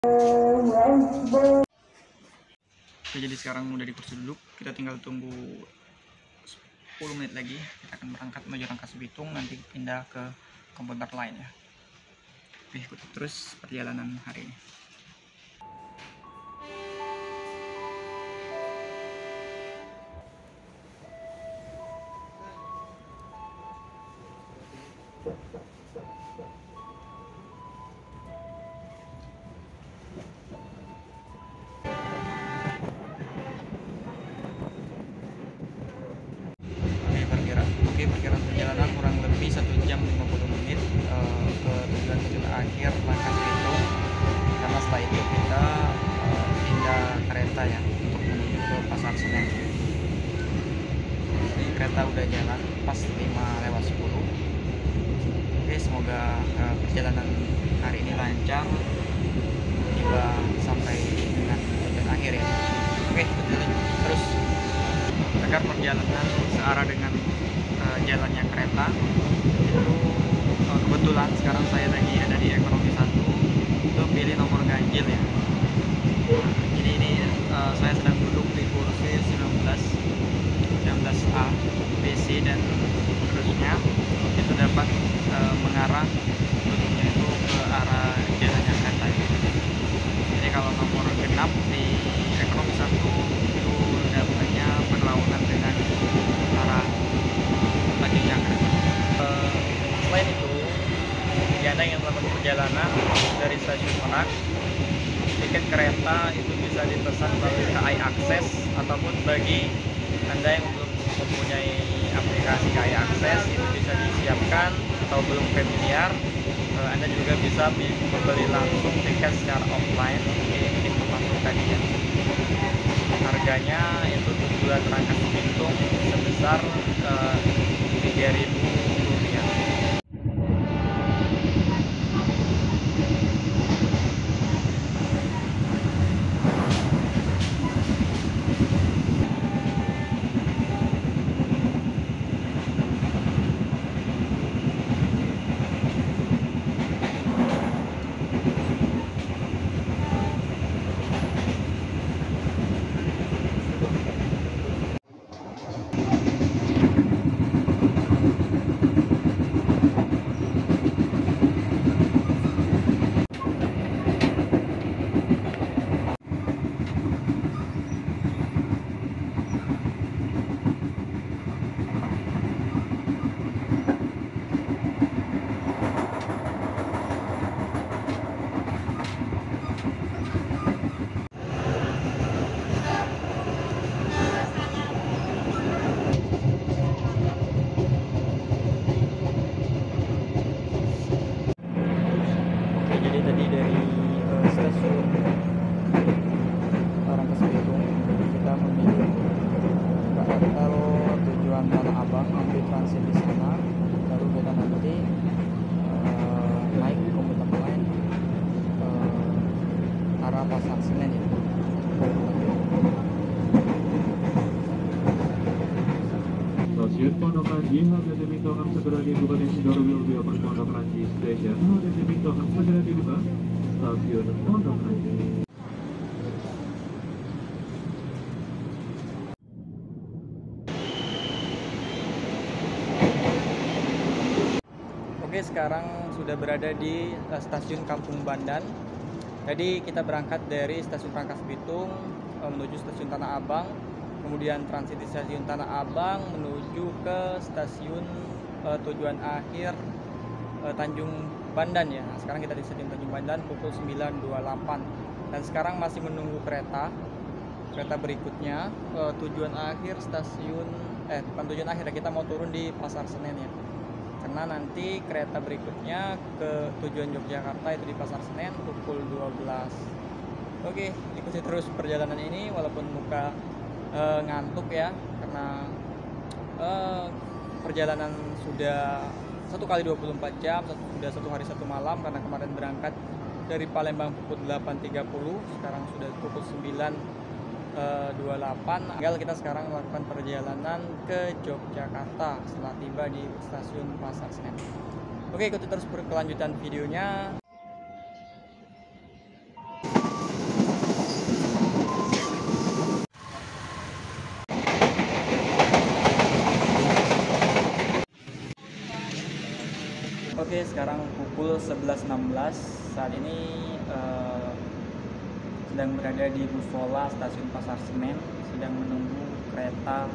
Oke, jadi sekarang udah di kursi duduk, kita tinggal tunggu 10 menit lagi. Kita akan berangkat menuju Rangkas Bitung, nanti pindah ke komuter lain ya. Oke, ikuti terus perjalanan hari ini. Perkiraan perjalanan kurang lebih 1 jam 50 menit ke tujuan akhir Rangkas Bitung, karena setelah itu kita pindah kereta ya untuk menuju ke Pasar Senen. Ini kereta udah jalan pas 5:10. Oke, semoga perjalanan hari ini lancar, tiba sampai dengan tujuan akhir ya. Oke, terus agar perjalanan searah dengan jalannya kereta itu kebetulan sekarang saya lagi ada di ekonomi 1, itu pilih nomor ganjil ya. Jadi ini saya sedang duduk di kursi 19A BC dan seterusnya, itu dapat mengarah duduknya itu ke arah jalannya kereta ya. Jadi kalau nomor genap di ekonomi 1 itu dapatnya berlawanan dengan arah selanjutnya kereta. Selain itu, bagi Anda yang melakukan perjalanan dari stasiun Merak, tiket kereta itu bisa dipesan melalui KAI Akses, ataupun bagi Anda yang belum mempunyai aplikasi KAI Akses itu bisa disiapkan atau belum familiar, Anda juga bisa membeli langsung tiket secara offline di pintu masuk tadi ya. Harganya itu tujuan Rangkas Bitung sebesar Rp3.000. Tadi dari stasiun Rangkas Bitung kita menuju KRL tujuan Tanah Abang, ambil transit di sana, baru kita nanti naik komuter lain ke arah Pasar Senen ya. Stasiun Pondok Ranji, HDT Mintongan segera dibuka di Sidoarjo Pondok Ranji Station. HDT Mintongan segera dibuka. Stasiun Pondok Ranji. Oke, sekarang sudah berada di stasiun Kampung Bandan. Jadi kita berangkat dari stasiun Rangkas Bitung menuju stasiun Tanah Abang, kemudian transit di stasiun Tanah Abang menuju ke stasiun tujuan akhir Tanjung Bandan ya. Nah, sekarang kita di stasiun Tanjung Bandan pukul 9.28 dan sekarang masih menunggu kereta berikutnya. Tujuan akhir stasiun bukan tujuan akhir ya, kita mau turun di Pasar Senen ya, karena nanti kereta berikutnya ke tujuan Yogyakarta itu di Pasar Senen pukul 12. Oke, ikuti terus perjalanan ini walaupun muka ngantuk ya, karena perjalanan sudah 1 kali 24 jam, sudah 1 hari 1 malam, karena kemarin berangkat dari Palembang pukul 8.30, sekarang sudah pukul 9.28. Tinggal kita sekarang melakukan perjalanan ke Yogyakarta setelah tiba di stasiun Pasar Senen. Oke, ikuti terus kelanjutan videonya. Oke, sekarang pukul 11.16. Saat ini sedang berada di Gusola, stasiun Pasar Senen, sedang menunggu kereta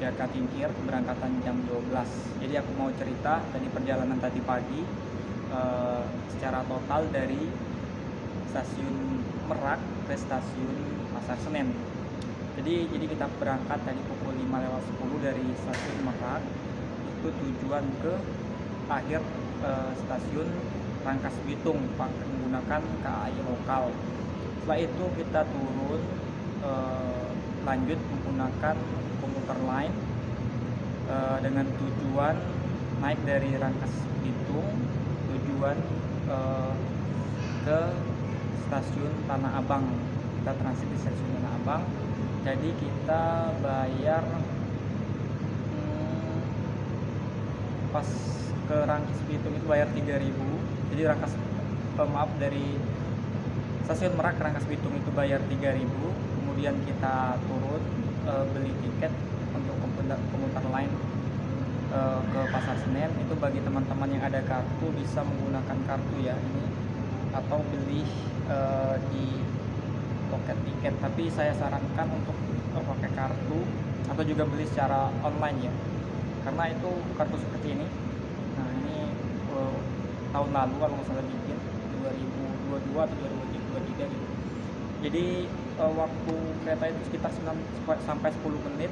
Jaka Tingkir keberangkatan jam 12. Jadi aku mau cerita tadi perjalanan tadi pagi secara total dari stasiun Merak ke stasiun Pasar Senen. Jadi kita berangkat tadi pukul 5:10 dari stasiun Merak, itu tujuan ke akhir stasiun Rangkas Bitung menggunakan KAI lokal. Setelah itu kita turun lanjut menggunakan komuter lain dengan tujuan naik dari Rangkas Bitung tujuan ke stasiun Tanah Abang. Kita transit di stasiun Tanah Abang. Jadi kita bayar pas ke Rangkas Bitung itu bayar 3.000. Jadi dari stasiun Merak ke Rangkas Bitung itu bayar 3.000. Kemudian kita turun beli tiket untuk komuter lain ke Pasar Senen. Itu bagi teman-teman yang ada kartu bisa menggunakan kartu ya ini, atau beli di loket tiket. Tapi saya sarankan untuk pakai kartu atau juga beli secara online ya, karena itu kartu seperti ini. Nah ini tahun lalu kalau nggak salah bikin 2022 atau 2023 gitu. Jadi waktu kereta itu sekitar 9 sampai 10 menit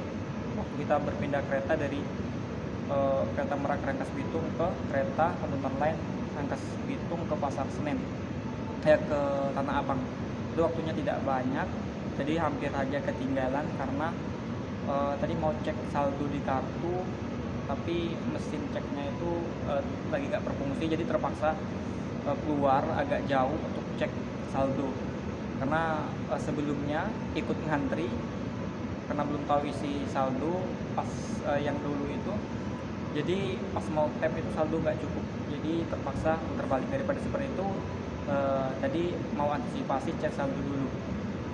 waktu kita berpindah kereta dari kereta Merak Rangkas Bitung ke kereta komuter lain Rangkas Bitung ke Pasar Senen ke Tanah Abang. Itu waktunya tidak banyak, jadi hampir aja ketinggalan karena tadi mau cek saldo di kartu tapi mesin ceknya itu lagi gak berfungsi, jadi terpaksa keluar agak jauh untuk cek saldo karena sebelumnya ikut ngantri karena belum tahu isi saldo pas yang dulu itu. Jadi pas mau tap itu saldo nggak cukup, jadi terpaksa terbalik. Daripada seperti itu tadi mau antisipasi cek saldo dulu.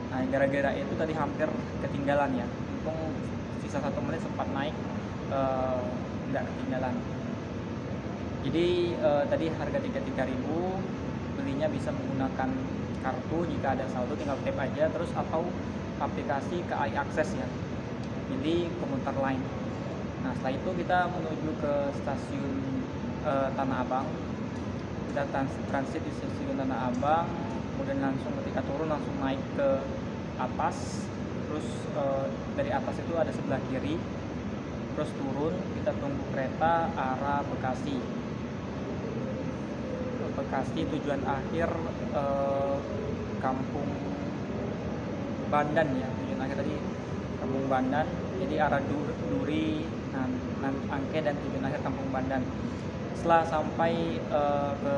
Nah gara-gara itu tadi hampir ketinggalan ya, untung sisa 1 menit sempat naik, nggak ketinggalan. Jadi tadi harga tiket 3.000, belinya bisa menggunakan kartu, jika ada saldo tinggal tap aja terus, atau aplikasi KAI Akses ya, jadi komuter lain. Nah setelah itu kita menuju ke stasiun Tanah Abang. Kita transit di stasiun Tanah Abang, kemudian langsung ketika turun langsung naik ke atas, terus dari atas itu ada sebelah kiri, terus turun kita tunggu kereta arah Bekasi. Tujuan akhir Kampung Bandan ya, tujuan akhir tadi Kampung Bandan, jadi arah Duri, Angke, dan tujuan akhir Kampung Bandan. Setelah sampai ke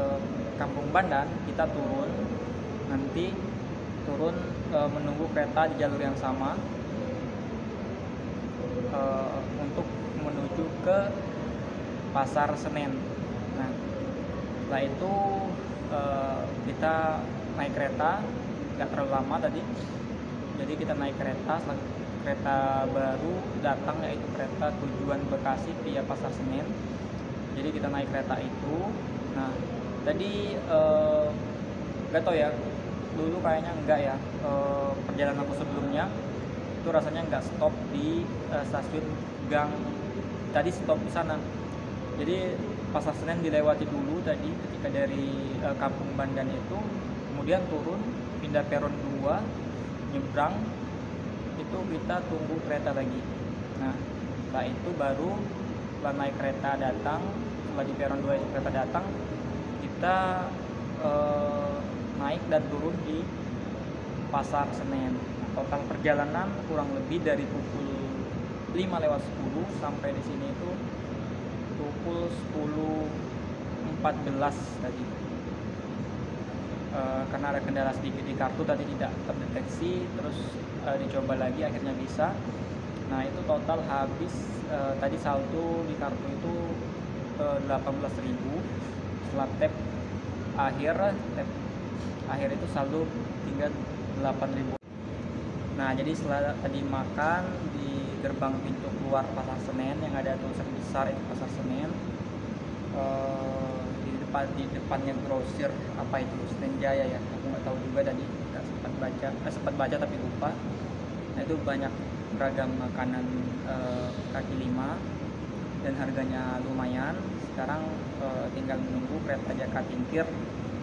Kampung Bandan, kita turun menunggu kereta di jalur yang sama untuk menuju ke Pasar Senen. Nah setelah itu kita naik kereta, nggak terlalu lama tadi. Jadi kita naik kereta baru datang, yaitu kereta tujuan Bekasi via Pasar Senen. Jadi kita naik kereta itu. Nah tadi nggak tahu ya, dulu kayaknya enggak ya, perjalanan aku sebelumnya itu rasanya nggak stop di stasiun Gang. Tadi stop di sana. Jadi Pasar Senen dilewati dulu tadi ketika dari Kampung Bandan itu, kemudian turun pindah peron 2, nyebrang, itu kita tunggu kereta lagi. Nah setelah itu baru setelah naik kereta datang, setelah di peron 2 itu kereta datang, kita naik dan turun di Pasar Senen. Total perjalanan kurang lebih dari pukul 5:10 sampai di sini itu pukul 10:14 tadi. Karena ada kendala sedikit di kartu tadi tidak terdeteksi, terus dicoba lagi akhirnya bisa. Nah itu total habis tadi saldo di kartu itu 18.000. Setelah tap akhir itu saldo tinggal 8.000. Nah jadi setelah tadi makan di gerbang pintu keluar Pasar Senen yang ada tulisan besar itu Pasar Senen, di depannya grosir apa itu Senen Jaya ya, aku nggak tahu juga tadi, nggak sempat baca tapi lupa. Nah itu banyak beragam makanan kaki lima dan harganya lumayan. Sekarang tinggal menunggu kereta Jakarta-Tingkir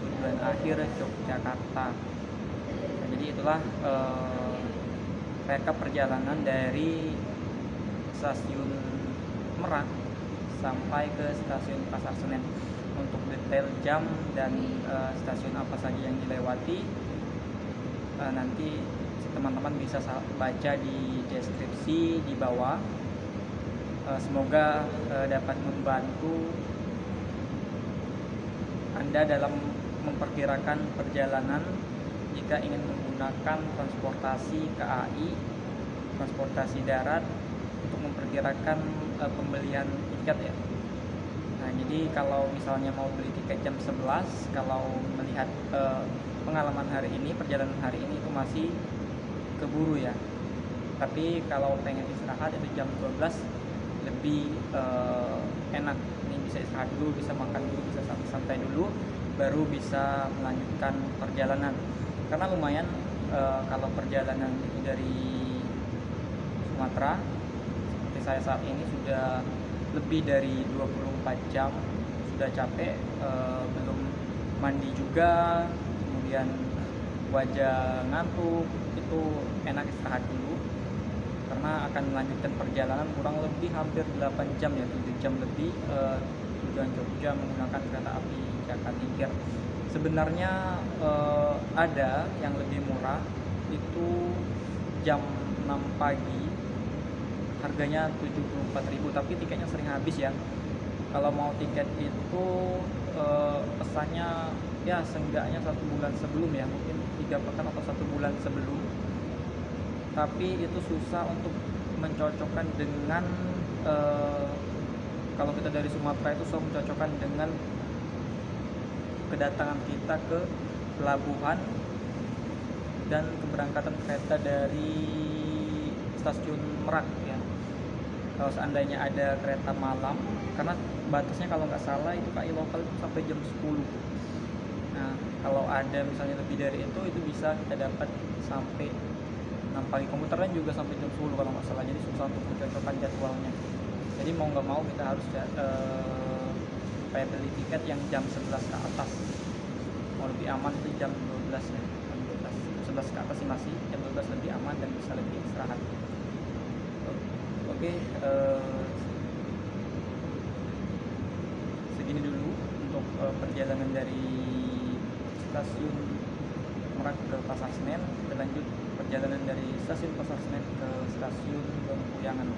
tujuan akhir Yogyakarta. Nah, jadi itulah rekap perjalanan dari stasiun Merak sampai ke stasiun Pasar Senen. Untuk detail jam dan stasiun apa saja yang dilewati, nanti teman-teman bisa baca di deskripsi di bawah. Semoga dapat membantu Anda dalam memperkirakan perjalanan jika ingin menggunakan transportasi KAI, transportasi darat, untuk memperkirakan pembelian tiket ya. Nah, jadi kalau misalnya mau beli tiket jam 11, kalau melihat pengalaman hari ini, perjalanan hari ini itu masih keburu ya. Tapi kalau pengen istirahat itu jam 12 lebih enak. Ini bisa istirahat dulu, bisa makan dulu, bisa santai dulu, baru bisa melanjutkan perjalanan. Karena lumayan kalau perjalanan itu dari Sumatera, seperti saya saat ini sudah lebih dari 24 jam, sudah capek, belum mandi juga, kemudian wajah ngantuk, itu enak istirahat dulu karena akan melanjutkan perjalanan kurang lebih hampir 8 jam ya, 7 jam lebih tujuan Jogja menggunakan kereta api Jakarta-Tingkir. Sebenarnya ada yang lebih murah, itu jam 6 pagi harganya 74.000, tapi tiketnya sering habis ya. Kalau mau tiket itu pesannya ya seenggaknya 1 bulan sebelum ya, mungkin 3 pekan atau 1 bulan sebelum. Tapi itu susah untuk mencocokkan dengan kalau kita dari Sumatera itu susah mencocokkan dengan kedatangan kita ke pelabuhan dan keberangkatan kereta dari stasiun Merak ya. Kalau seandainya ada kereta malam, karena batasnya kalau nggak salah itu KAI lokal itu sampai jam 10. Nah kalau ada misalnya lebih dari itu bisa kita dapat sampai 6 pagi. Komuter lain juga sampai jam 10 kalau nggak salah, jadi susah untuk mencocokkan jadwalnya. Jadi mau nggak mau kita harus supaya beli tiket yang jam 11 ke atas. Mau lebih aman itu jam 12 ya, jam 12. 11 ke atas sih masih, jam 12 lebih aman dan bisa lebih istirahat. Oke, segini dulu untuk perjalanan dari stasiun Merak ke Pasar Senen. Kita lanjut perjalanan dari stasiun Pasar Senen ke stasiun Lempuyangan.